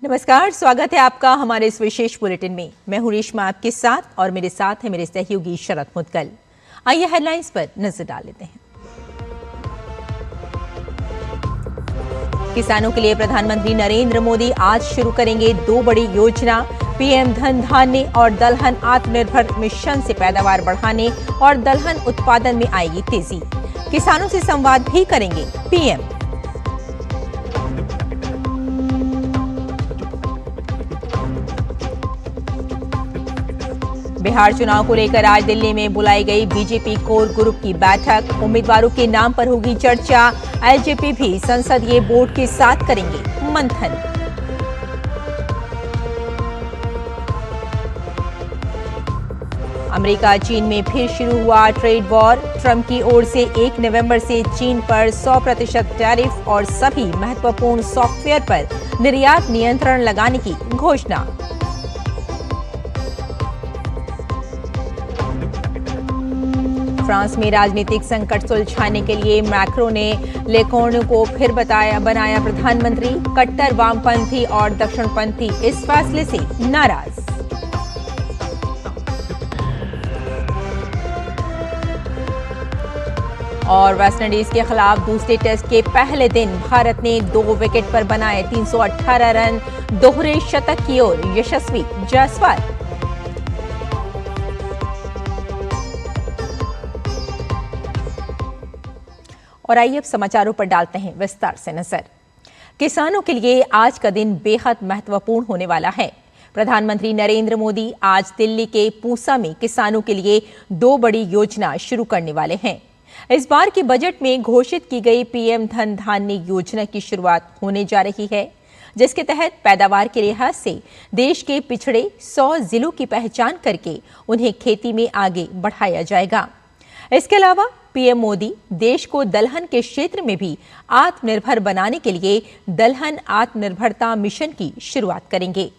नमस्कार, स्वागत है आपका हमारे इस विशेष बुलेटिन में। मैं हूं रेशमा आपके साथ और मेरे साथ है मेरे सहयोगी शरद मुदगल। आइए हेडलाइंस पर नजर डाल लेते हैं। किसानों के लिए प्रधानमंत्री नरेंद्र मोदी आज शुरू करेंगे 2 बड़ी योजना। पीएम धन धान्य और दलहन आत्मनिर्भर मिशन से पैदावार बढ़ाने और दलहन उत्पादन में आएगी तेजी। किसानों से संवाद भी करेंगे पीएम। बिहार चुनाव को लेकर आज दिल्ली में बुलाई गई बीजेपी कोर ग्रुप की बैठक। उम्मीदवारों के नाम पर होगी चर्चा। एलजेपी भी संसदीय बोर्ड के साथ करेंगे मंथन। अमेरिका चीन में फिर शुरू हुआ ट्रेड वॉर। ट्रंप की ओर से 1 नवंबर से चीन पर 100% टैरिफ और सभी महत्वपूर्ण सॉफ्टवेयर पर निर्यात नियंत्रण लगाने की घोषणा। फ्रांस में राजनीतिक संकट सुलझाने के लिए मैक्रों ने लेकोर्न को फिर बनाया प्रधानमंत्री। कट्टर वामपंथी और दक्षिणपंथी इस फैसले से नाराज। और वेस्टइंडीज के खिलाफ दूसरे टेस्ट के पहले दिन भारत ने 2 विकेट पर बनाए 318 रन। दोहरे शतक की ओर यशस्वी जायसवाल। और आइए अब समाचारों पर डालते हैं विस्तार से नजर। किसानों के लिए आज का दिन बेहद महत्वपूर्ण होने वाला है। प्रधानमंत्री नरेंद्र मोदी आज दिल्ली के पूसा में किसानों के लिए 2 बड़ी योजना शुरू करने वाले हैं। इस बार के बजट में घोषित की गई पीएम धन धान्य योजना की शुरुआत होने जा रही है, जिसके तहत पैदावार के लिहाज से देश के पिछड़े 100 जिलों की पहचान करके उन्हें खेती में आगे बढ़ाया जाएगा। इसके अलावा पीएम मोदी देश को दलहन के क्षेत्र में भी आत्मनिर्भर बनाने के लिए दलहन आत्मनिर्भरता मिशन की शुरुआत करेंगे।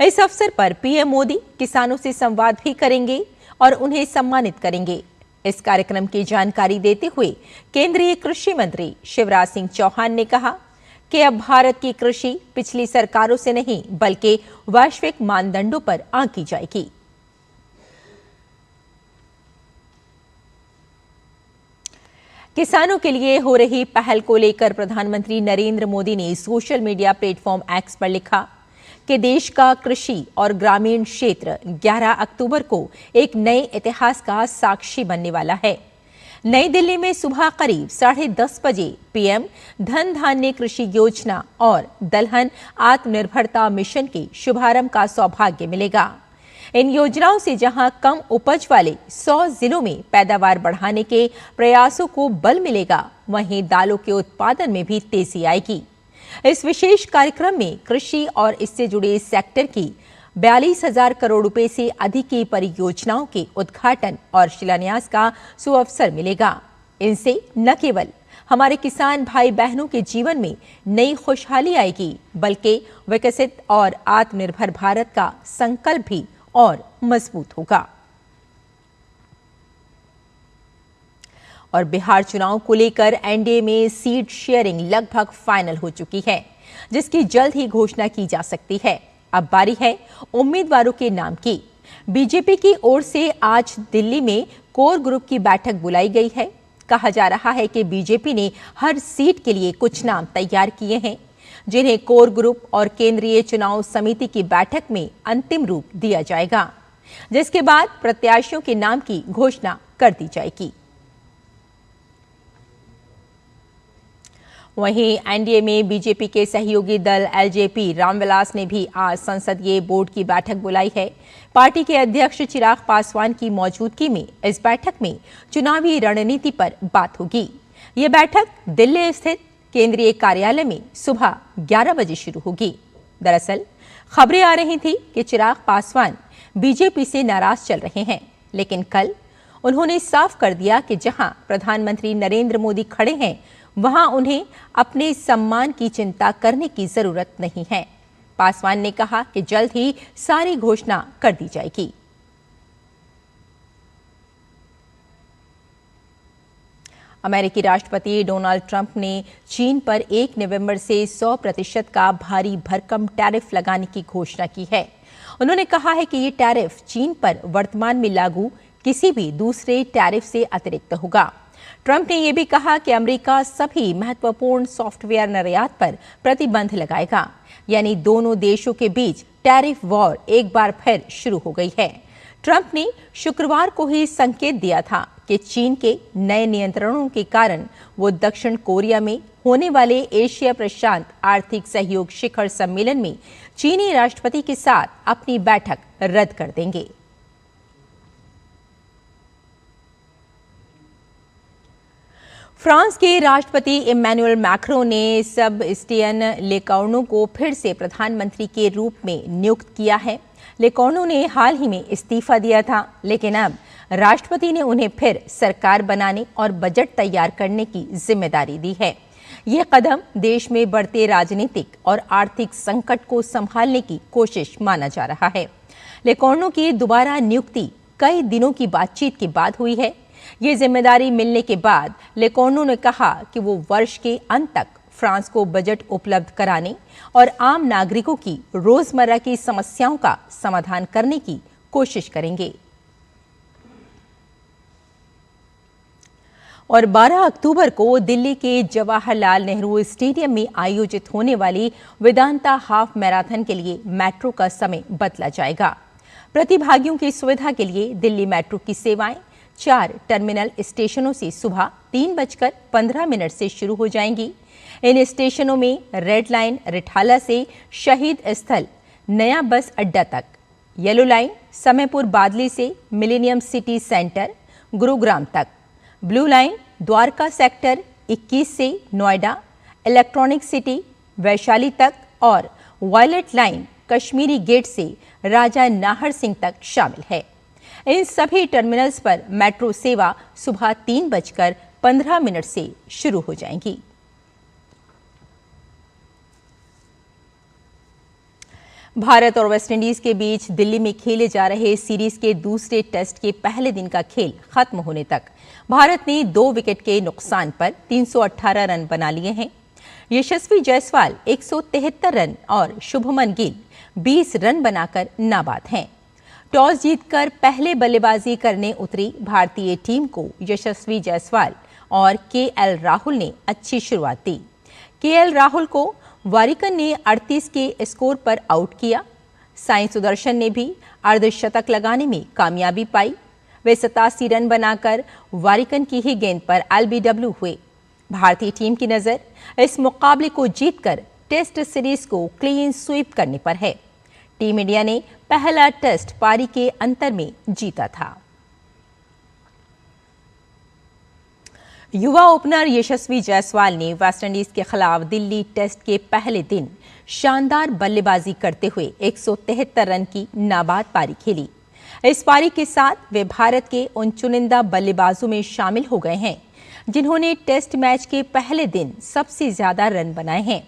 इस अवसर पर पीएम मोदी किसानों से संवाद भी करेंगे और उन्हें सम्मानित करेंगे। इस कार्यक्रम की जानकारी देते हुए केंद्रीय कृषि मंत्री शिवराज सिंह चौहान ने कहा कि अब भारत की कृषि पिछली सरकारों से नहीं बल्कि वैश्विक मानदंडों पर आंकी जाएगी। किसानों के लिए हो रही पहल को लेकर प्रधानमंत्री नरेंद्र मोदी ने सोशल मीडिया प्लेटफॉर्म एक्स पर लिखा कि देश का कृषि और ग्रामीण क्षेत्र 11 अक्टूबर को एक नए इतिहास का साक्षी बनने वाला है। नई दिल्ली में सुबह करीब 10:30 बजे पीएम धन धान्य कृषि योजना और दलहन आत्मनिर्भरता मिशन के शुभारंभ का सौभाग्य मिलेगा। इन योजनाओं से जहां कम उपज वाले 100 जिलों में पैदावार बढ़ाने के प्रयासों को बल मिलेगा, वहीं दालों के उत्पादन में भी तेजी आएगी। इस विशेष कार्यक्रम में कृषि और इससे जुड़े सेक्टर की 42,000 करोड़ रुपए से अधिक की परियोजनाओं के उद्घाटन और शिलान्यास का सुअवसर मिलेगा। इनसे न केवल हमारे किसान भाई बहनों के जीवन में नई खुशहाली आएगी, बल्कि विकसित और आत्मनिर्भर भारत का संकल्प भी और मजबूत होगा। और बिहार चुनाव को लेकर एनडीए में सीट शेयरिंग लगभग फाइनल हो चुकी है, जिसकी जल्द ही घोषणा की जा सकती है। अब बारी है उम्मीदवारों के नाम की। बीजेपी की ओर से आज दिल्ली में कोर ग्रुप की बैठक बुलाई गई है। कहा जा रहा है कि बीजेपी ने हर सीट के लिए कुछ नाम तैयार किए हैं, जिन्हें कोर ग्रुप और केंद्रीय चुनाव समिति की बैठक में अंतिम रूप दिया जाएगा, जिसके बाद प्रत्याशियों के नाम की घोषणा कर दी जाएगी। वहीं एनडीए में बीजेपी के सहयोगी दल एलजेपी रामविलास ने भी आज संसदीय बोर्ड की बैठक बुलाई है। पार्टी के अध्यक्ष चिराग पासवान की मौजूदगी में इस बैठक में चुनावी रणनीति पर बात होगी। ये बैठक दिल्ली स्थित केंद्रीय कार्यालय में सुबह 11 बजे शुरू होगी। दरअसल खबरें आ रही थी कि चिराग पासवान बीजेपी से नाराज चल रहे हैं, लेकिन कल उन्होंने साफ कर दिया कि जहां प्रधानमंत्री नरेंद्र मोदी खड़े हैं, वहां उन्हें अपने सम्मान की चिंता करने की जरूरत नहीं है। पासवान ने कहा कि जल्द ही सारी घोषणा कर दी जाएगी। अमेरिकी राष्ट्रपति डोनाल्ड ट्रंप ने चीन पर 1 नवंबर से 100% का भारी भरकम टैरिफ लगाने की घोषणा की है। उन्होंने कहा है कि ये टैरिफ चीन पर वर्तमान में लागू किसी भी दूसरे टैरिफ से अतिरिक्त होगा। ट्रंप ने यह भी कहा कि अमेरिका सभी महत्वपूर्ण सॉफ्टवेयर निर्यात पर प्रतिबंध लगाएगा, यानी दोनों देशों के बीच टैरिफ वॉर एक बार फिर शुरू हो गई है। ट्रंप ने शुक्रवार को ही संकेत दिया था कि चीन के नए नियंत्रणों के कारण वो दक्षिण कोरिया में होने वाले एशिया प्रशांत आर्थिक सहयोग शिखर सम्मेलन में चीनी राष्ट्रपति के साथ अपनी बैठक रद्द कर देंगे। फ्रांस के राष्ट्रपति इमैनुअल मैक्रों ने सेबस्टियन लेकॉर्नु को फिर से प्रधानमंत्री के रूप में नियुक्त किया है। लेकॉर्नु ने हाल ही में इस्तीफा दिया था, लेकिन अब राष्ट्रपति ने उन्हें फिर सरकार बनाने और बजट तैयार करने की जिम्मेदारी दी है। यह कदम देश में बढ़ते राजनीतिक और आर्थिक संकट को संभालने की कोशिश माना जा रहा है। लेकॉर्नु की दोबारा नियुक्ति कई दिनों की बातचीत के बाद हुई है। ये जिम्मेदारी मिलने के बाद लेकॉर्नु ने कहा कि वो वर्ष के अंत तक फ्रांस को बजट उपलब्ध कराने और आम नागरिकों की रोजमर्रा की समस्याओं का समाधान करने की कोशिश करेंगे। और 12 अक्टूबर को दिल्ली के जवाहरलाल नेहरू स्टेडियम में आयोजित होने वाली वेदांता हाफ मैराथन के लिए मेट्रो का समय बदला जाएगा। प्रतिभागियों की सुविधा के लिए दिल्ली मेट्रो की सेवाएं 4 टर्मिनल स्टेशनों से सुबह 3:15 से शुरू हो जाएंगी। इन स्टेशनों में रेड लाइन रिठाला से शहीद स्थल नया बस अड्डा तक, येलो लाइन समयपुर बादली से मिलेनियम सिटी सेंटर गुरुग्राम तक, ब्लू लाइन द्वारका सेक्टर 21 से नोएडा इलेक्ट्रॉनिक सिटी वैशाली तक और वायलेट लाइन कश्मीरी गेट से राजा नाहर सिंह तक शामिल है। इन सभी टर्मिनल्स पर मेट्रो सेवा सुबह 3:15 से शुरू हो जाएंगी। भारत और वेस्टइंडीज के बीच दिल्ली में खेले जा रहे सीरीज के दूसरे टेस्ट के पहले दिन का खेल खत्म होने तक भारत ने 2 विकेट के नुकसान पर 318 रन बना लिए हैं। यशस्वी जायसवाल 173 रन और शुभमन गिल 20 रन बनाकर नाबाद हैं। टॉस जीतकर पहले बल्लेबाजी करने उतरी भारतीय टीम को यशस्वी जायसवाल और केएल राहुल ने अच्छी शुरुआत दी। केएल राहुल को वारिकन ने 38 के स्कोर पर आउट किया। साई सुदर्शन ने भी अर्धशतक लगाने में कामयाबी पाई। वे 87 रन बनाकर वारिकन की ही गेंद पर एलबीडब्ल्यू हुए। भारतीय टीम की नजर इस मुकाबले को जीतकर टेस्ट सीरीज को क्लीन स्वीप करने पर है। टीम इंडिया ने पहला टेस्ट पारी के अंतर में जीता था। युवा ओपनर यशस्वी जायसवाल ने वेस्टइंडीज के खिलाफ दिल्ली टेस्ट के पहले दिन शानदार बल्लेबाजी करते हुए 173 रन की नाबाद पारी खेली। इस पारी के साथ वे भारत के उन चुनिंदा बल्लेबाजों में शामिल हो गए हैं जिन्होंने टेस्ट मैच के पहले दिन सबसे ज्यादा रन बनाए हैं।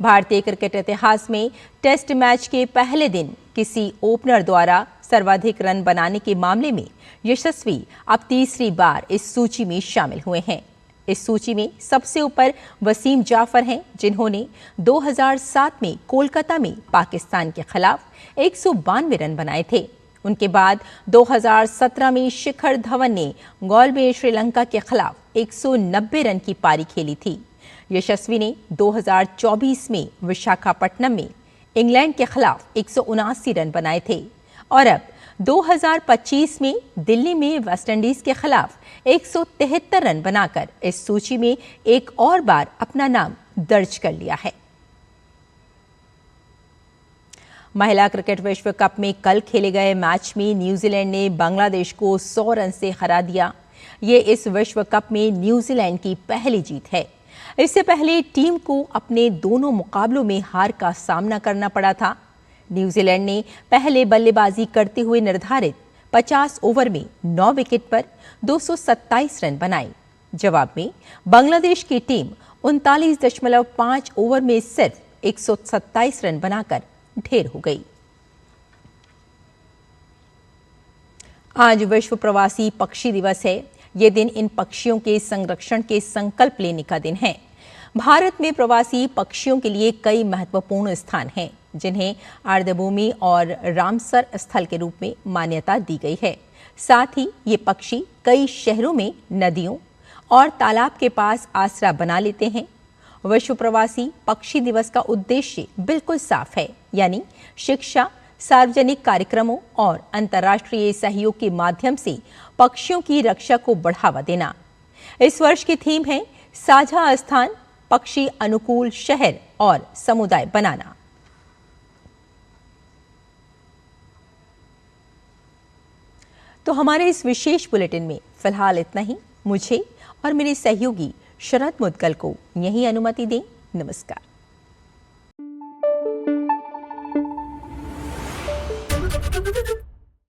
भारतीय क्रिकेट इतिहास में टेस्ट मैच के पहले दिन किसी ओपनर द्वारा सर्वाधिक रन बनाने के मामले में यशस्वी अब तीसरी बार इस सूची में शामिल हुए हैं। इस सूची में सबसे ऊपर वसीम जाफर हैं, जिन्होंने 2007 में कोलकाता में पाकिस्तान के खिलाफ 192 रन बनाए थे। उनके बाद 2017 में शिखर धवन ने गॉल में श्रीलंका के खिलाफ 190 रन की पारी खेली थी। यशस्वी ने 2024 में विशाखापट्टनम में इंग्लैंड के खिलाफ 179 रन बनाए थे और अब 2025 में दिल्ली में वेस्टइंडीज के खिलाफ 173 रन बनाकर इस सूची में एक और बार अपना नाम दर्ज कर लिया है। महिला क्रिकेट विश्व कप में कल खेले गए मैच में न्यूजीलैंड ने बांग्लादेश को 100 रन से हरा दिया। ये इस विश्व कप में न्यूजीलैंड की पहली जीत है। इससे पहले टीम को अपने दोनों मुकाबलों में हार का सामना करना पड़ा था। न्यूजीलैंड ने पहले बल्लेबाजी करते हुए निर्धारित 50 ओवर में 9 विकेट पर 227 रन बनाए। जवाब में बांग्लादेश की टीम 39.5 ओवर में सिर्फ 127 रन बनाकर ढेर हो गई। आज विश्व प्रवासी पक्षी दिवस है। ये दिन इन पक्षियों के संरक्षण के संकल्प लेने का दिन है। भारत में प्रवासी पक्षियों के लिए कई महत्वपूर्ण स्थान हैं, जिन्हें आर्द्रभूमि और रामसर स्थल के रूप में मान्यता दी गई है। साथ ही ये पक्षी कई शहरों में नदियों और तालाब के पास आसरा बना लेते हैं। विश्व प्रवासी पक्षी दिवस का उद्देश्य बिल्कुल साफ है, यानी शिक्षा, सार्वजनिक कार्यक्रमों और अंतर्राष्ट्रीय सहयोग के माध्यम से पक्षियों की रक्षा को बढ़ावा देना। इस वर्ष की थीम है साझा स्थान, पक्षी अनुकूल शहर और समुदाय बनाना। तो हमारे इस विशेष बुलेटिन में फिलहाल इतना ही। मुझे और मेरे सहयोगी शरद मुदगल को यही अनुमति दें। नमस्कार।